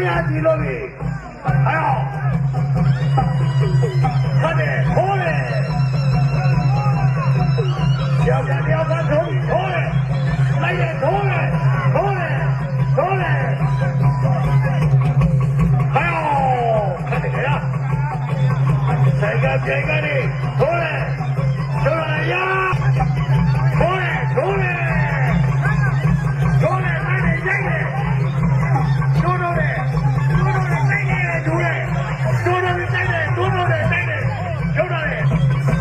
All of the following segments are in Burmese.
များကြည့်လို့ပြီအဲ့တော့ဟုတ်တယ်ဟိုးတယ်ယောက်ျားတယောက်ကထိုးပြီးဟိုးတယ်လိုက်တယ်ထိုးတယ်ထိုးတယ်ထိုးတယ်ဟဲ့ခက်တယ်ကြလားဆိုင်ကပြိုင်ကနေထိုးတယ်ထိုးရရထိုးတယ်ထိုးတယ်ထိုးတယ်နိုင်တယ်ရိုက်တယ်ထိုးတော့တယ်ထိုးတော့တယ်နိုင်တယ်ထိုးတယ်ထိုးတော့တယ်နိုင်တယ်ထိုးတော့တယ်နိုင်တယ်ထိုးတော့တယ်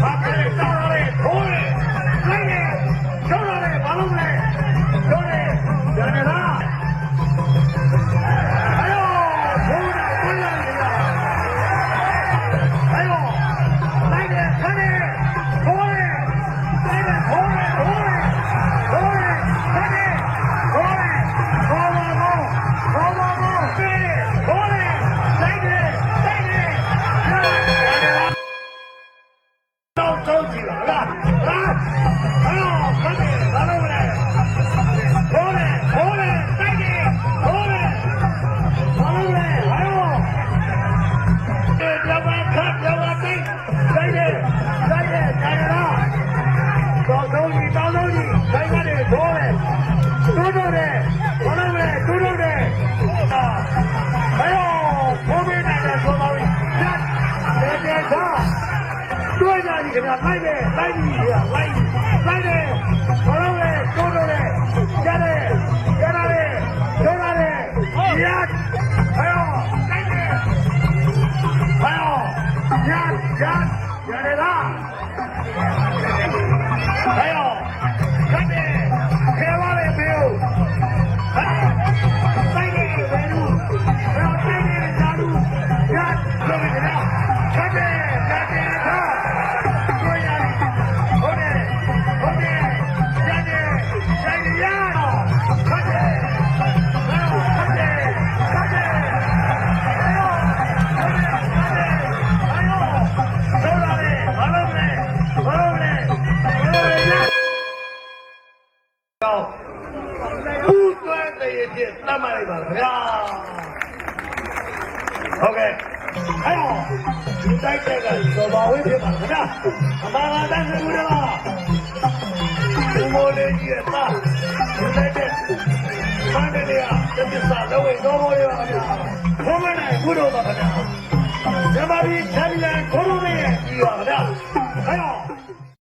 ဘာပဲတောင်းရတယ်ထိုးတယ်နိုင်တယ်ထိုးတော့တယ်ဘာလို့လဲထိုးတယ်ရတယ်လားတွေ့ကြပြီခင်ဗျာလိုက်တယ်လိုက်ပြီခင်ဗျာလိုက်တယ်ဘာလို့လဲတိုးတော့တယ်ရတယ်ရတယ်တိုးရတယ်ရဟဲ့လိုက်တယ်ဟဲ့ရတယ်လားဟဲ့လိုက်တယ်ခဲပါလေဘေးဟဲ့လိုက်တယ်ဘေးလူဟဲ့လိုက်တယ်ဓာတ်လူရလို့ခင်ဗျာချက်တယ်တတ်မှတ်လိုက်ပါဗျာဟုတ်ကဲ့အဲ့တော့ဒီတိုက်တဲ့ကသောဘာဝိဖြစ်ပါဗျာအမှားကတည်းကဘူးလားဒီမိုးလေးကြီးရဲ့သားဒီတိုက်တဲ့မန္တလေးကတစ္ဆာလုံးဝသောဘောရောဗျာဘုမနိုင်ဘူးတော့ပါဗျာဇမဘီချန်ပီယံကိုရိုနေရဲ့ကြီးပါဗျာအဲ့တော့